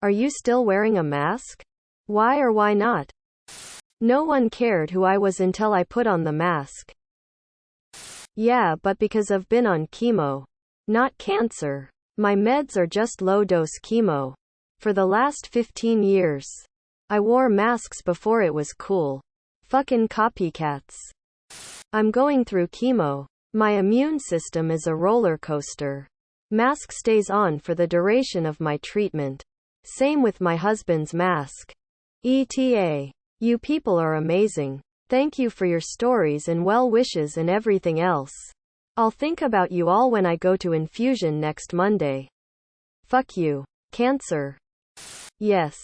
Are you still wearing a mask? Why or why not? No one cared who I was until I put on the mask. Yeah, but because I've been on chemo. Not cancer. My meds are just low-dose chemo. For the last 15 years. I wore masks before it was cool. Fucking copycats. I'm going through chemo. My immune system is a roller coaster. Mask stays on for the duration of my treatment. Same with my husband's mask. ETA. You people are amazing. Thank you for your stories and well wishes and everything else. I'll think about you all when I go to infusion next Monday. Fuck you. Cancer. Yes.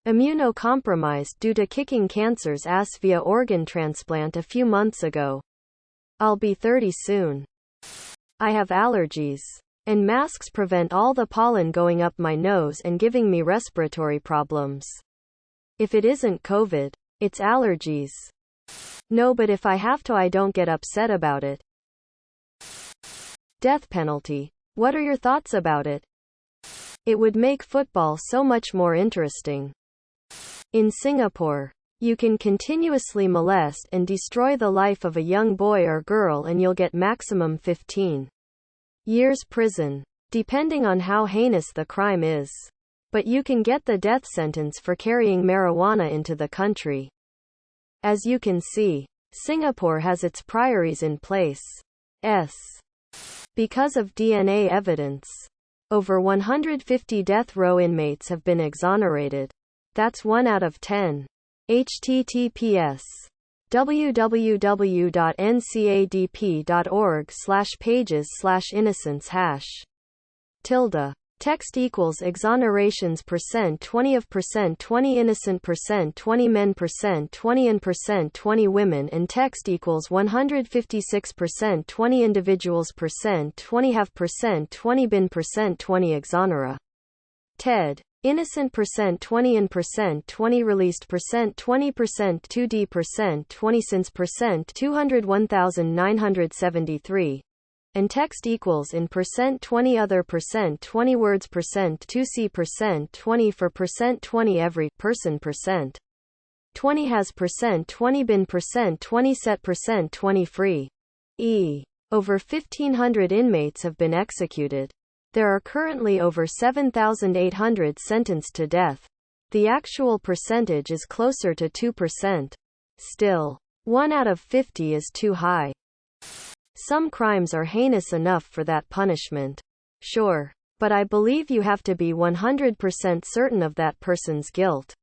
Immunocompromised due to kicking cancer's ass via organ transplant a few months ago. I'll be 30 soon. I have allergies. And masks prevent all the pollen going up my nose and giving me respiratory problems. If it isn't COVID, it's allergies. No, but if I have to, I don't get upset about it. Death penalty. What are your thoughts about it? It would make football so much more interesting. In Singapore, you can continuously molest and destroy the life of a young boy or girl and you'll get maximum 15 years prison, depending on how heinous the crime is. But you can get the death sentence for carrying marijuana into the country. As you can see, Singapore has its priorities in place. Because of DNA evidence. Over 150 death row inmates have been exonerated. That's 1 out of 10. https www.ncadp.org/pages/innocence #. Text equals exonerations percent 20 of percent 20 innocent percent 20 men percent 20 and percent 20 women and text equals 156% 20 individuals percent 20 have percent 20 been percent 20 exonera. TED. Innocent percent 20 and percent 20 released percent 20% 2D percent 20 since percent 201,973. And text equals in percent 20 other percent 20 words percent 2C percent 20 for percent 20 every person percent 20 has percent 20 been percent 20 set percent 20 free. Over 1,500 inmates have been executed. There are currently over 7,800 sentenced to death. The actual percentage is closer to 2%. Still, 1 out of 50 is too high. Some crimes are heinous enough for that punishment. Sure. But I believe you have to be 100% certain of that person's guilt.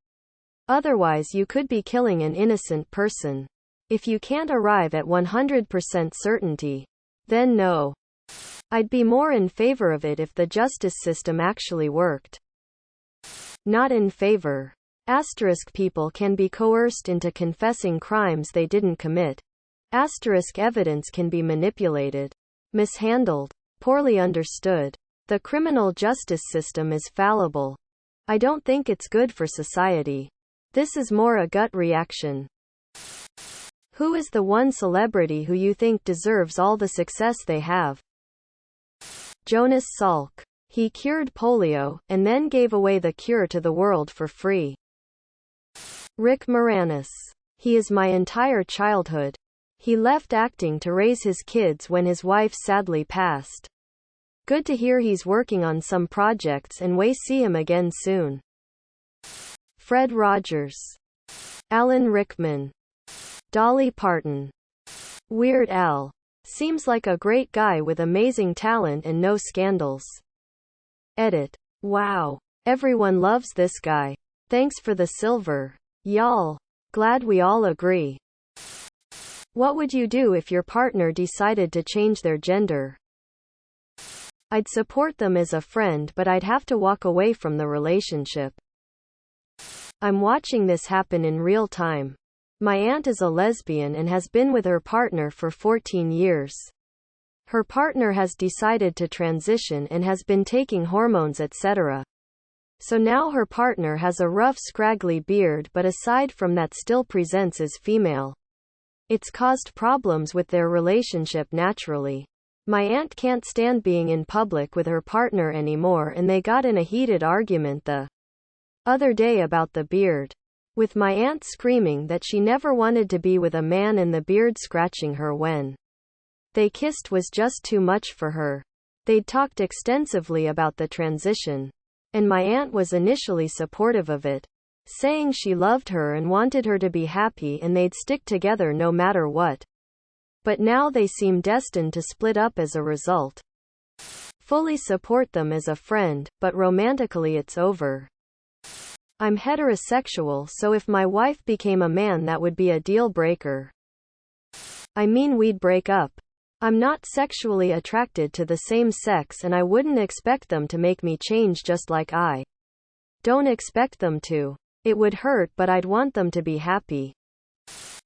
Otherwise you could be killing an innocent person. If you can't arrive at 100% certainty, then no. I'd be more in favor of it if the justice system actually worked. Not in favor. People can be coerced into confessing crimes they didn't commit. Evidence can be manipulated, mishandled, poorly understood. The criminal justice system is fallible. I don't think it's good for society. This is more a gut reaction. Who is the one celebrity who you think deserves all the success they have? Jonas Salk. He cured polio, and then gave away the cure to the world for free. Rick Moranis. He is my entire childhood. He left acting to raise his kids when his wife sadly passed. Good to hear he's working on some projects and we see him again soon. Fred Rogers. Alan Rickman. Dolly Parton. Weird Al. Seems like a great guy with amazing talent and no scandals. Edit. Wow. Everyone loves this guy. Thanks for the silver. Y'all. Glad we all agree. What would you do if your partner decided to change their gender? I'd support them as a friend, but I'd have to walk away from the relationship. I'm watching this happen in real time. My aunt is a lesbian and has been with her partner for 14 years. Her partner has decided to transition and has been taking hormones etc. So now her partner has a rough scraggly beard, but aside from that still presents as female. It's caused problems with their relationship naturally. My aunt can't stand being in public with her partner anymore and they got in a heated argument. The Other day about the beard. With my aunt screaming that she never wanted to be with a man and the beard scratching her when they kissed was just too much for her. They'd talked extensively about the transition, and my aunt was initially supportive of it, saying she loved her and wanted her to be happy and they'd stick together no matter what. But now they seem destined to split up as a result. Fully support them as a friend, but romantically it's over. I'm heterosexual, so if my wife became a man that would be a deal breaker. I mean, we'd break up. I'm not sexually attracted to the same sex and I wouldn't expect them to make me change just like I don't expect them to. It would hurt, but I'd want them to be happy.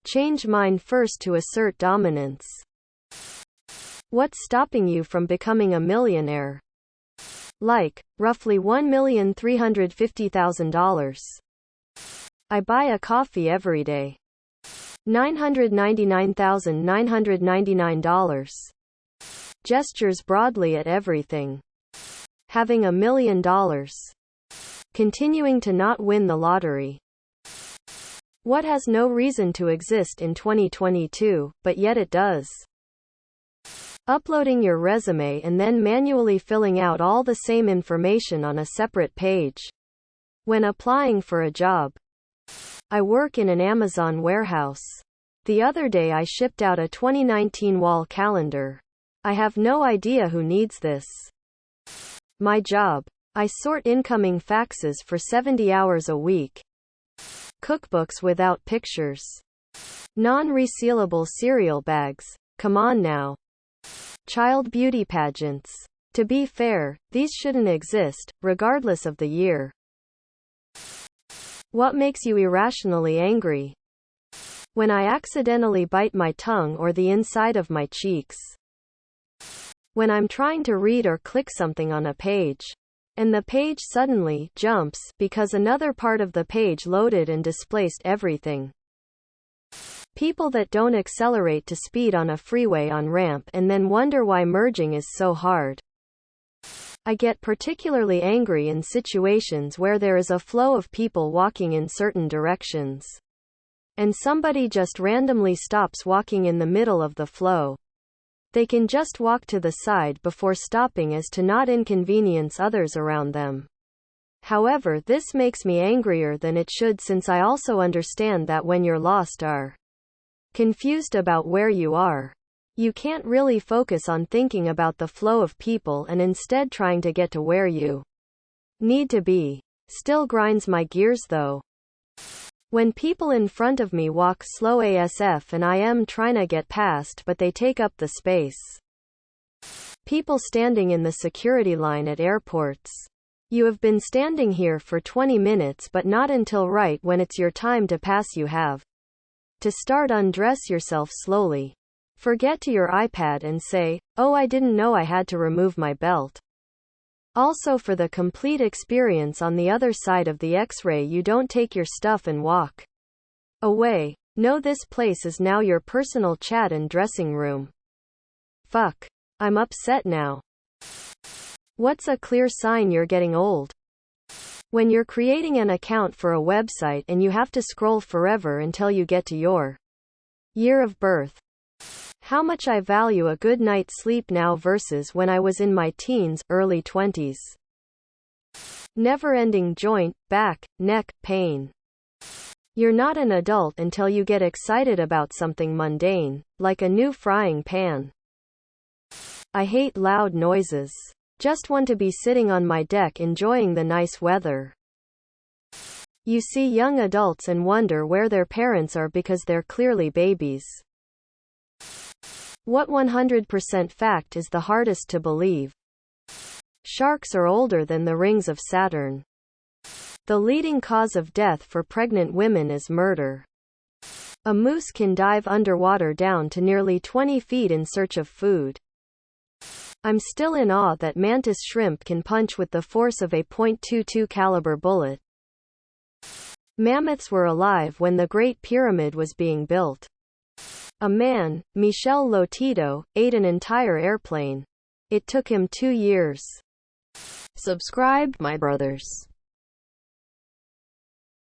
Change mine first to assert dominance. What's stopping you from becoming a millionaire? Like, roughly $1,350,000. I buy a coffee every day. $999,999. Gestures broadly at everything. Having $1 million. Continuing to not win the lottery. What has no reason to exist in 2022, but yet it does? Uploading your resume and then manually filling out all the same information on a separate page. When applying for a job. I work in an Amazon warehouse. The other day I shipped out a 2019 wall calendar. I have no idea who needs this. My job. I sort incoming faxes for 70 hours a week. Cookbooks without pictures. Non-resealable cereal bags. Come on now. Child beauty pageants. To be fair, these shouldn't exist, regardless of the year. What makes you irrationally angry? When I accidentally bite my tongue or the inside of my cheeks. When I'm trying to read or click something on a page, and the page suddenly jumps because another part of the page loaded and displaced everything. People that don't accelerate to speed on a freeway on ramp and then wonder why merging is so hard. I get particularly angry in situations where there is a flow of people walking in certain directions, and somebody just randomly stops walking in the middle of the flow. They can just walk to the side before stopping as to not inconvenience others around them. However, this makes me angrier than it should, since I also understand that when you're lost or confused about where you are, you can't really focus on thinking about the flow of people and instead trying to get to where you need to be. Still grinds my gears though. When people in front of me walk slow ASF and I am trying to get past but they take up the space. People standing in the security line at airports. You have been standing here for 20 minutes but not until right when it's your time to pass you have to start undress yourself slowly. Forget to your iPad and say, "Oh, I didn't know I had to remove my belt." Also, for the complete experience on the other side of the X-ray, you don't take your stuff and walk away. No, this place is now your personal chat and dressing room. Fuck. I'm upset now. What's a clear sign you're getting old? When you're creating an account for a website and you have to scroll forever until you get to your year of birth. How much I value a good night's sleep now versus when I was in my teens, early 20s. Never-ending joint, back, neck, pain. You're not an adult until you get excited about something mundane, like a new frying pan. I hate loud noises. Just want to be sitting on my deck enjoying the nice weather. You see young adults and wonder where their parents are because they're clearly babies. What 100% fact is the hardest to believe? Sharks are older than the rings of Saturn. The leading cause of death for pregnant women is murder. A moose can dive underwater down to nearly 20 feet in search of food. I'm still in awe that mantis shrimp can punch with the force of a .22 caliber bullet. Mammoths were alive when the Great Pyramid was being built. A man, Michel Lotito, ate an entire airplane. It took him 2 years. Subscribe, my brothers.